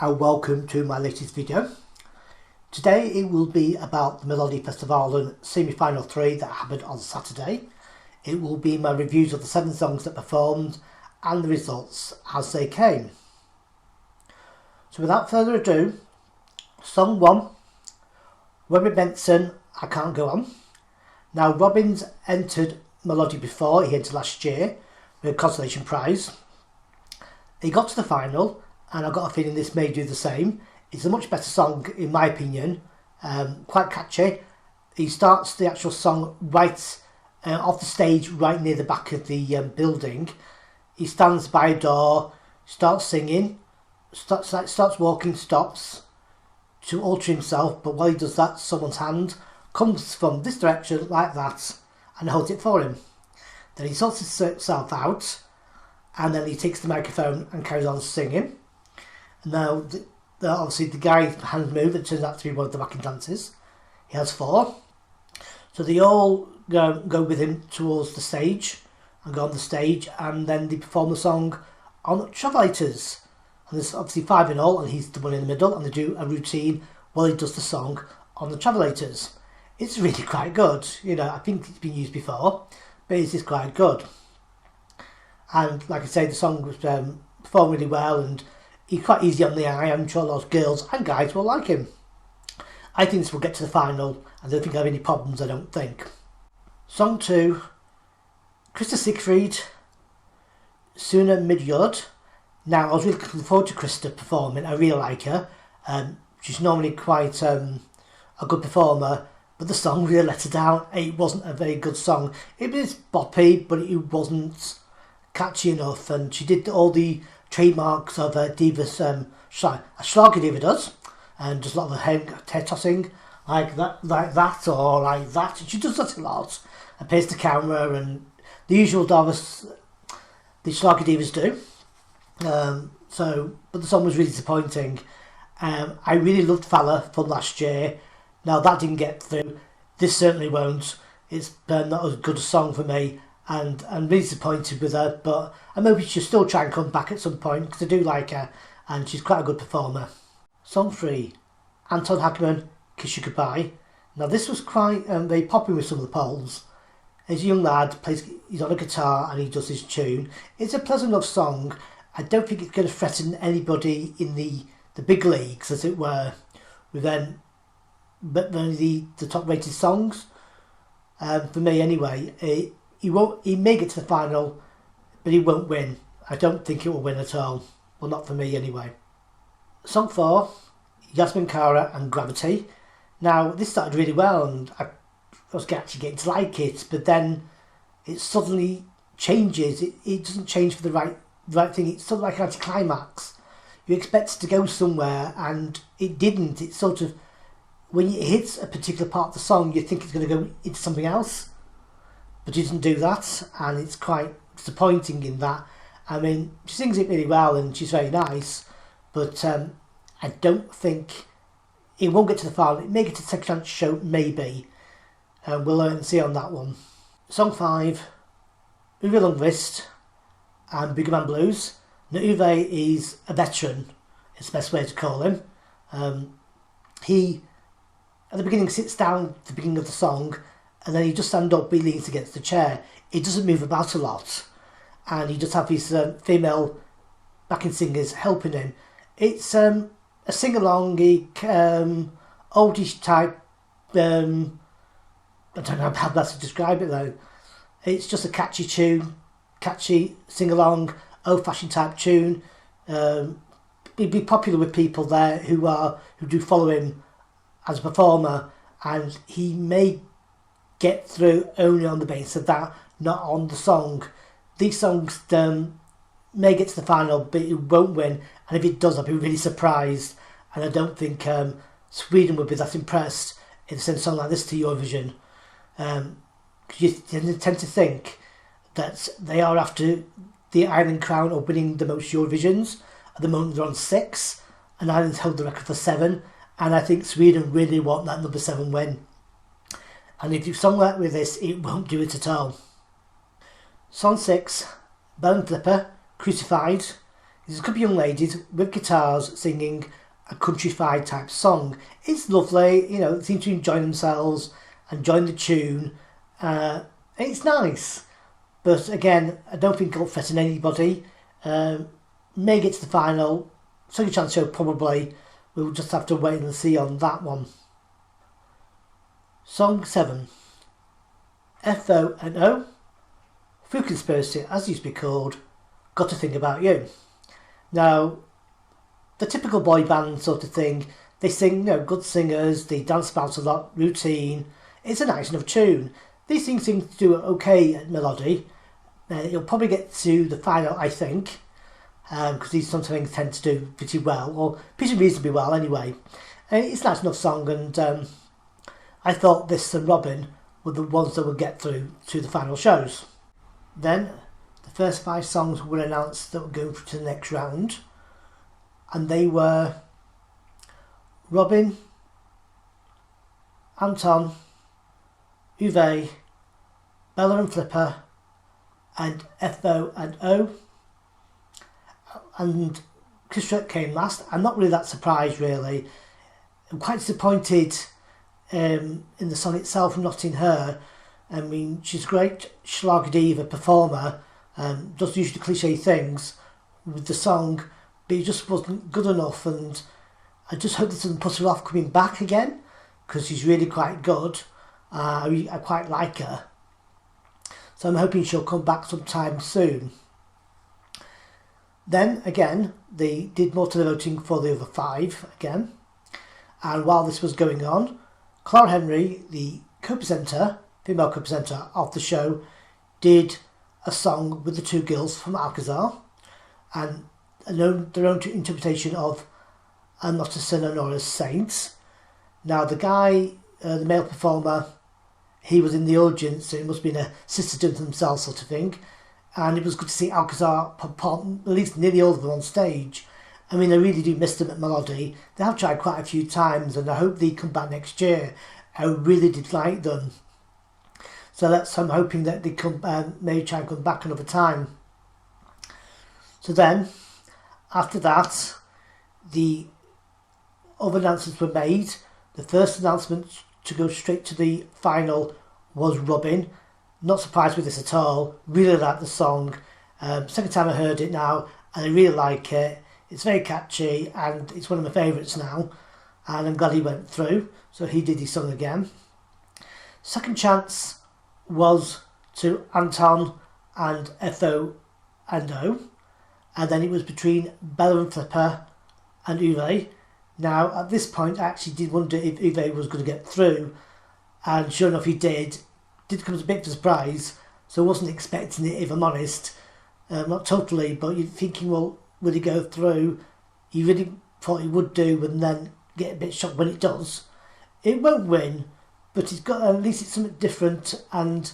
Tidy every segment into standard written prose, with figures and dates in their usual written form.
and welcome to my latest video. Today it will be about the Melodifestivalen semi-final 3 that happened on Saturday. It will be my reviews of the 7 songs that performed and the results as they came. So without further ado, Song 1, Robin Benson, I Can't Go On. Now Robin's entered Melody before, he entered last year with a consolation prize. He got to the final and I've got a feeling this may do the same. It's a much better song in my opinion, quite catchy. He starts the actual song right off the stage, right near the back of the building. He stands by a door, starts singing, starts walking, stops to alter himself, but while he does that, someone's hand comes from this direction like that and holds it for him. Then he sorts himself out and then he takes the microphone and carries on singing. Now, obviously the guy's hand move, it turns out to be one of the backing dancers. He has 4. So they all go with him towards the stage and go on the stage, and then they perform the song on travelators. And there's obviously 5 in all, and he's the one in the middle, and they do a routine while he does the song on the travelators. It's really quite good. You know, I think it's been used before, but it's just quite good. And like I say, the song was performed really well, and he's quite easy on the eye. I'm sure a lot of girls and guys will like him. I think this will get to the final. I don't think I have any problems, I don't think. Song 2, Krista Siegfried, Suna Midjord. Now, I was really looking forward to Krista performing. I really like her. She's normally quite a good performer, but the song really let her down. It wasn't a very good song. It was boppy, but it wasn't catchy enough, and she did all the trademarks of divas, a Schlager diva does, and just a lot of hair tossing like that or like that. And she does that a lot, and pays the camera, and the usual divas the Schlager divas do. But the song was really disappointing. I really loved Falla from last year. Now that didn't get through. This certainly won't. It's not as good a song for me, and I'm really disappointed with her, but I'm hoping she'll still try and come back at some point because I do like her and she's quite a good performer. Song 3, Anton Hagman, Kiss You Goodbye. Now this was quite very popular with some of the polls. He's a young lad, he's on a guitar and he does his tune. It's a pleasant enough song. I don't think it's going to threaten anybody in the big leagues, as it were, with the top rated songs. For me anyway, he may get to the final, but he won't win. I don't think it will win at all. Well, not for me anyway. Song 4, Yasmin Kara and Gravity. Now, this started really well and I was actually getting to like it, but then it suddenly changes. It doesn't change for the right thing. It's sort of like an anticlimax. You expect it to go somewhere and it didn't. It's sort of, when it hits a particular part of the song, you think it's going to go into something else, but it doesn't do that, and it's quite disappointing in that. I mean, she sings it really well and she's very nice, but I don't think it won't get to the final. It may get to the second chance show, maybe. We'll learn and see on that one. Song 5, Uwe Lundqvist and Boogie Man Blues. Now Uwe is a veteran, it's the best way to call him. He, at the beginning, sits down at the beginning of the song, and then he just stands up, he leans against the chair. He doesn't move about a lot, and he just have his female backing singers helping him. It's a sing-along, oldish type, I don't know how best to describe it though. It's just a catchy tune, catchy sing-along, old-fashioned type tune. He'd be popular with people there who do follow him as a performer, and he may get through only on the basis of that, not on the song. These songs may get to the final, but it won't win, and if it does, I'll be really surprised, and I don't think Sweden would be that impressed if they sent a song like this to Eurovision. You tend to think that they are after the Ireland crown or winning the most Eurovisions. At the moment they're on 6, and Ireland's held the record for 7, and I think Sweden really want that number 7 win. And if you song like with this, it won't do it at all. Song 6, Bell and Flipper, Crucified. There's a couple of young ladies with guitars singing a countryside type song. It's lovely, you know, they seem to enjoy themselves, enjoying the tune. It's nice. But again, I don't think it'll threaten anybody. May get to the final. Second chance show probably. We'll just have to wait and see on that one. Song 7. FONO. Food Conspiracy, as used to be called, Got to Think About You. Now, the typical boy band sort of thing, they sing, you know, good singers, they dance about a lot, routine. It's a nice enough tune. These things seem to do okay at Melody. You'll probably get to the final, I think, because these sometimes tend to do pretty well, or pretty reasonably well anyway. It's a nice enough song, and I thought this and Robin were the ones that would get through to the final shows. Then, the first 5 songs were announced that would go to the next round, and they were Robin, Anton, Uwe, Bella and Flipper, and FONO. And Chris came last. I'm not really that surprised, really. I'm quite disappointed in the song itself, not in her. I mean, she's a great Schlager diva performer, does usually cliche things with the song, but it just wasn't good enough, and I just hope this doesn't put her off coming back again, because she's really quite good. I quite like her. So I'm hoping she'll come back sometime soon. Then, again, they did more to the voting for the other 5, again. And while this was going on, Clara Henry, the co-presenter, female co-presenter of the show, did a song with the 2 girls from Alcazar, and their own interpretation of I'm Not a Sinner Nor a Saint. Now, the guy, the male performer, he was in the audience, so it must have been a sister doing themselves sort of thing. And it was good to see Alcazar perform, at least nearly all of them on stage. I mean, I really do miss them at Melody. They have tried quite a few times, and I hope they come back next year. I really did like them. So I'm hoping that they maybe try and come back another time. So then, after that, the other announcements were made. The first announcement to go straight to the final was Robin. Not surprised with this at all. Really like the song. Second time I heard it now, and I really like it. It's very catchy, and it's one of my favourites now. And I'm glad he went through. So he did his song again. Second chance was to Anton and FONO. And then it was between Bella and Flipper and Uwe. Now, at this point, I actually did wonder if Uwe was going to get through. And sure enough, he did. Did come as a bit of a surprise, so I wasn't expecting it, if I'm honest. Not totally, but you're thinking, well, will he go through? You really thought he would do, and then get a bit shocked when it does. It won't win, but it's got, at least it's something different, and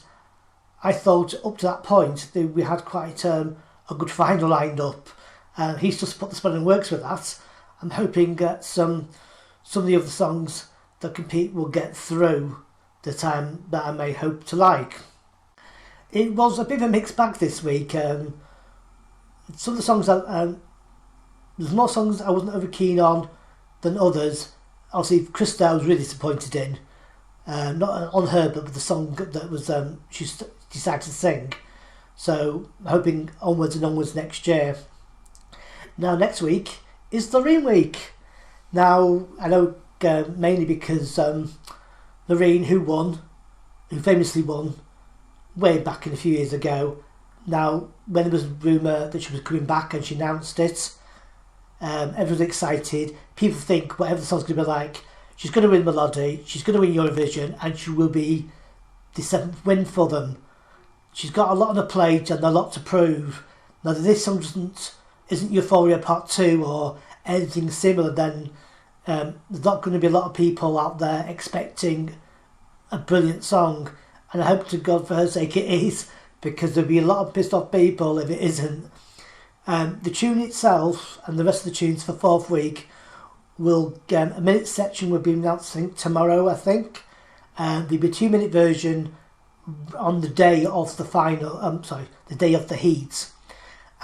I thought up to that point that we had quite a good final lined up. He's just put the spell and works with that. I'm hoping that some of the other songs that compete will get through that I may hope to like. It was a bit of a mixed bag this week. Some of the songs, there's more songs I wasn't over keen on than others. Obviously, Krista I was really disappointed in. Not on her, but with the song that was she decided to sing. So, I'm hoping onwards and onwards next year. Now, next week is Loreen week. Now, I know mainly because Loreen, who famously won way back a few years ago. Now, when there was a rumour that she was coming back and she announced it, everyone was excited. People think whatever the song's going to be like, she's going to win Melody, she's going to win Eurovision, and she will be the 7th win for them. She's got a lot on her plate and a lot to prove. Now, if this song isn't Euphoria Part 2 or anything similar, then there's not going to be a lot of people out there expecting a brilliant song, and I hope to God for her sake it is, because there'll be a lot of pissed off people if it isn't. The tune itself and the rest of the tunes for 4th week will a minute section will be announcing tomorrow, I think. There'll be a 2-minute version on the day of the final. The day of the heat,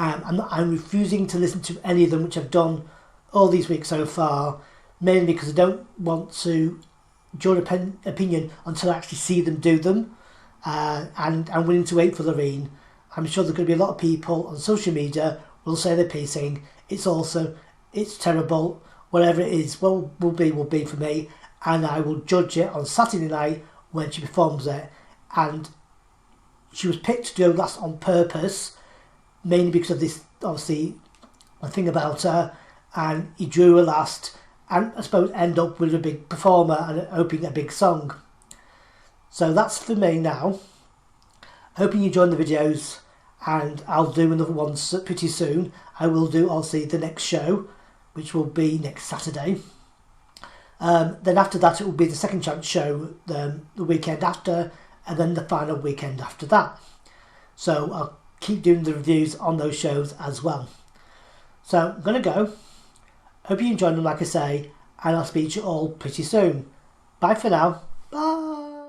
I'm refusing to listen to any of them, which I've done all these weeks so far, mainly because I don't want to draw an opinion until I actually see them do them. And I'm willing to wait for Loreen. I'm sure there's going to be a lot of people on social media will say their piece saying it's terrible, whatever it is, will be for me, and I will judge it on Saturday night when she performs it. And she was picked to do that on purpose, mainly because of this, obviously, a thing about her, and he drew her last, and I suppose end up with a big performer and hoping a big song. So that's for me now. Hoping you join the videos, and I'll do another one pretty soon. I will do, obviously, the next show, which will be next Saturday. Then after that, it will be the second chance show the weekend after, and then the final weekend after that. So I'll keep doing the reviews on those shows as well. So I'm going to go. Hope you enjoyed them, like I say, and I'll speak to you all pretty soon. Bye for now.